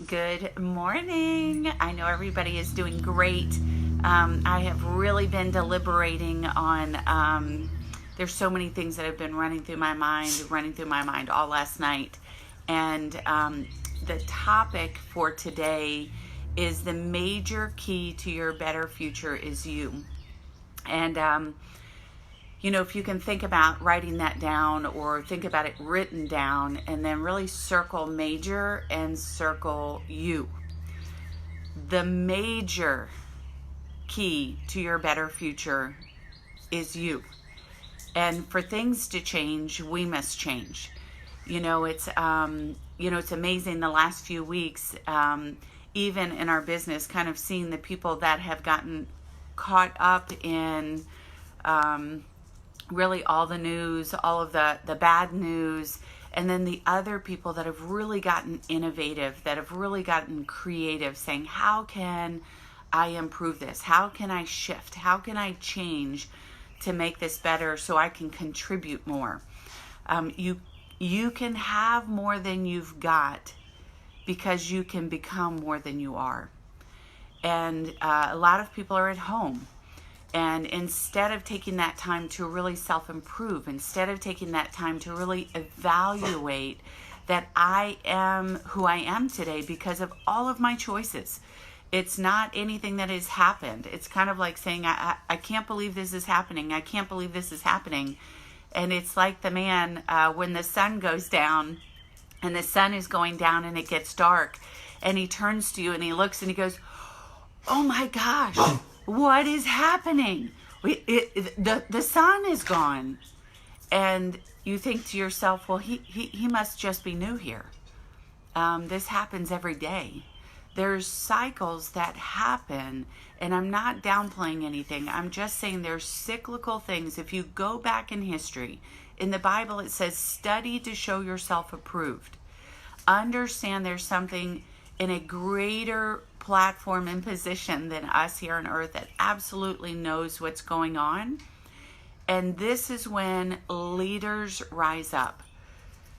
Good morning. I know everybody is doing great. I have really been deliberating on, there's so many things that have been running through my mind all last night. And the topic for today is the major key to your better future is you. And if you can think about writing that down or think about it written down and then really circle major and circle you. The major key to your better future is you. And for things to change, we must change. It's amazing the last few weeks, even in our business, kind of seeing the people that have gotten caught up in really all the news, all of the bad news, and then the other people that have really gotten innovative, that have really gotten creative, saying, how can I improve this? How can I shift? How can I change to make this better so I can contribute more? You can have more than you've got because you can become more than you are. And a lot of people are at home. And instead of taking that time to really self-improve, instead of taking that time to really evaluate that I am who I am today because of all of my choices. It's not anything that has happened. It's kind of like saying, I can't believe this is happening. I can't believe this is happening. And it's like the man when the sun goes down and the sun is going down and it gets dark. And he turns to you and he looks and he goes, oh my gosh. What is happening? The sun is gone. And you think to yourself, well, he must just be new here. This happens every day. There's cycles that happen, and I'm not downplaying anything. I'm just saying there's cyclical things. If you go back in history, in the Bible it says, study to show yourself approved. Understand there's something in a greater platform and position than us here on earth that absolutely knows what's going on. And this is when leaders rise up.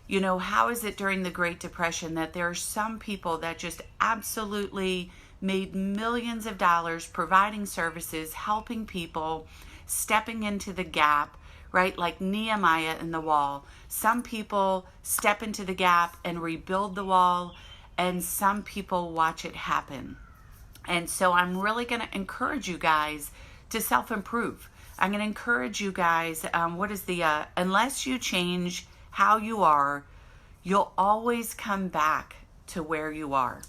How is it during the Great Depression that there are some people that just absolutely made millions of dollars providing services, helping people, stepping into the gap, right? Like Nehemiah in the wall. Some people step into the gap and rebuild the wall, and some people watch it happen. And so I'm really going to encourage you guys to self-improve. I'm going to encourage you guys, unless you change how you are, you'll always come back to where you are.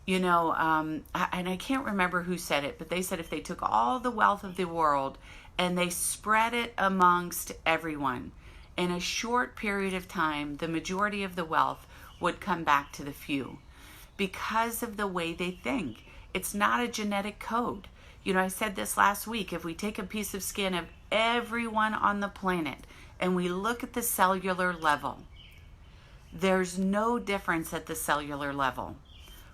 And I can't remember who said it, but they said if they took all the wealth of the world and they spread it amongst everyone, in a short period of time, the majority of the wealth would come back to the few because of the way they think. It's not a genetic code. I said this last week. If we take a piece of skin of everyone on the planet and we look at the cellular level, there's no difference at the cellular level.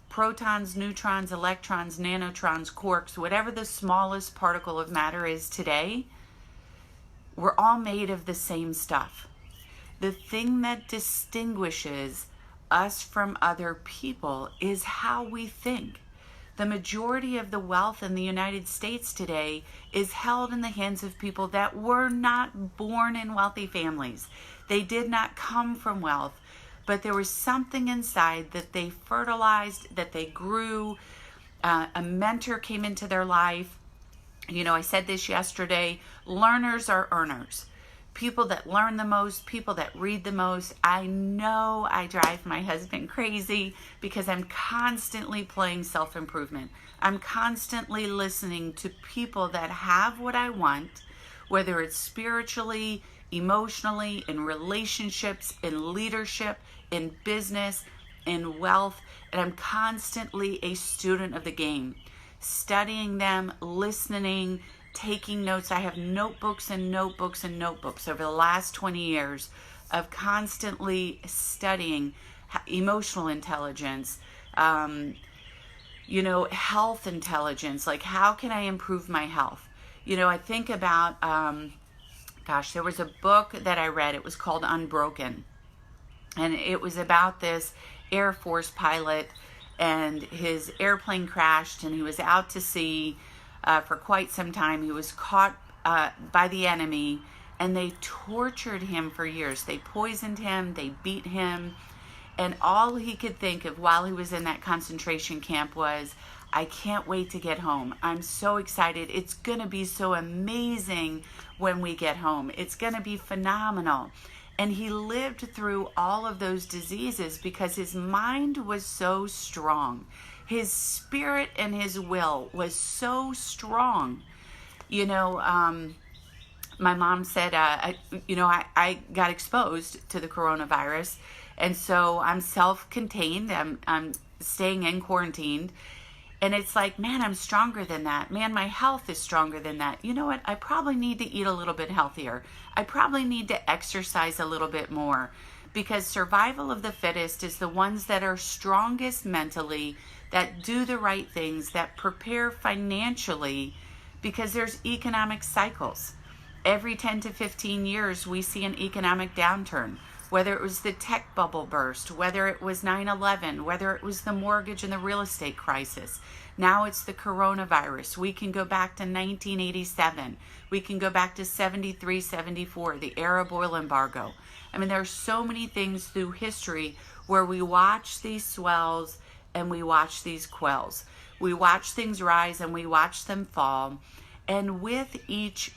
Protons, neutrons, electrons, nanotrons, quarks, whatever the smallest particle of matter is today, we're all made of the same stuff. The thing that distinguishes us from other people is how we think. The majority of the wealth in the United States today is held in the hands of people that were not born in wealthy families. They did not come from wealth, but there was something inside that they fertilized, that they grew. A mentor came into their life. I said this yesterday, learners are earners. People that learn the most, people that read the most. I know I drive my husband crazy because I'm constantly playing self-improvement. I'm constantly listening to people that have what I want, whether it's spiritually, emotionally, in relationships, in leadership, in business, in wealth. And I'm constantly a student of the game, studying them, listening, taking notes. I have notebooks and notebooks and notebooks over the last 20 years of constantly studying emotional intelligence, health intelligence. Like, how can I improve my health? I think about, there was a book that I read. It was called Unbroken. And it was about this Air Force pilot and his airplane crashed, and he was out to sea for quite some time. He was caught by the enemy, and they tortured him for years. They poisoned him, they beat him, and all he could think of while he was in that concentration camp was, I can't wait to get home. I'm so excited. It's going to be so amazing when we get home. It's going to be phenomenal. And he lived through all of those diseases because his mind was so strong. His spirit and his will was so strong. You know, my mom said, I got exposed to the coronavirus. And so I'm self-contained. I'm staying in quarantined. And it's like, man, I'm stronger than that. Man, my health is stronger than that. You know what? I probably need to eat a little bit healthier. I probably need to exercise a little bit more, because survival of the fittest is the ones that are strongest mentally, that do the right things, that prepare financially, because there's economic cycles. Every 10 to 15 years, we see an economic downturn. Whether it was the tech bubble burst, whether it was 9/11, whether it was the mortgage and the real estate crisis. Now it's the coronavirus. We can go back to 1987. We can go back to 73, 74, the Arab oil embargo. I mean, there are so many things through history where we watch these swells and we watch these quells. We watch things rise and we watch them fall. And with each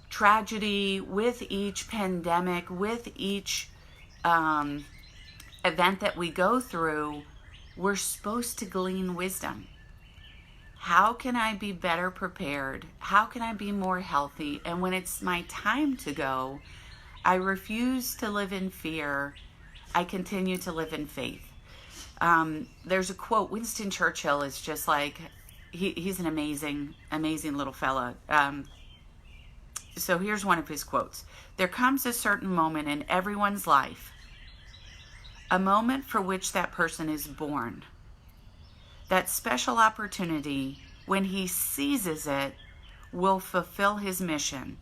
tragedy, with each pandemic, with each event that we go through, we're supposed to glean wisdom. How can I be better prepared? How can I be more healthy? And when it's my time to go, I refuse to live in fear. I continue to live in faith. There's a quote. Winston Churchill is just like, he's an amazing little fella. So here's one of his quotes. There comes a certain moment in everyone's life, a moment for which that person is born. That special opportunity, when he seizes it, will fulfill his mission,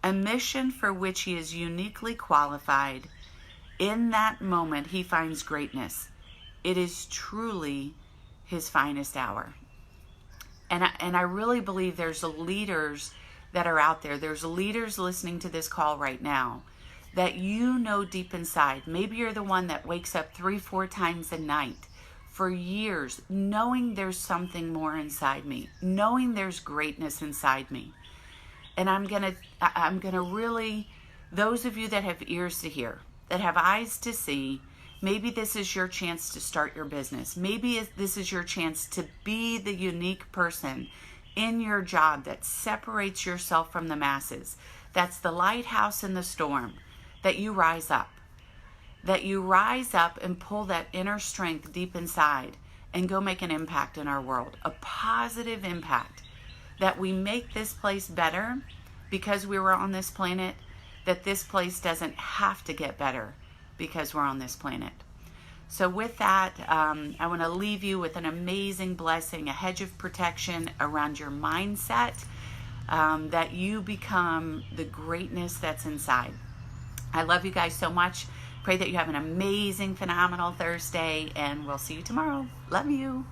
a mission for which he is uniquely qualified. In that moment, he finds greatness. It is truly his finest hour. And I really believe there's leaders that are out there. There's leaders listening to this call right now that you know deep inside. Maybe you're the one that wakes up 3-4 times a night for years, knowing there's something more inside me, knowing there's greatness inside me. And I'm gonna really, those of you that have ears to hear, that have eyes to see, maybe this is your chance to start your business. Maybe this is your chance to be the unique person in your job that separates yourself from the masses. That's the lighthouse in the storm, that you rise up. That you rise up and pull that inner strength deep inside and go make an impact in our world, a positive impact, that we make this place better because we were on this planet, that this place doesn't have to get better because we're on this planet. So with that, I want to leave you with an amazing blessing, a hedge of protection around your mindset, that you become the greatness that's inside. I love you guys so much. Pray that you have an amazing, phenomenal Thursday, and we'll see you tomorrow. Love you.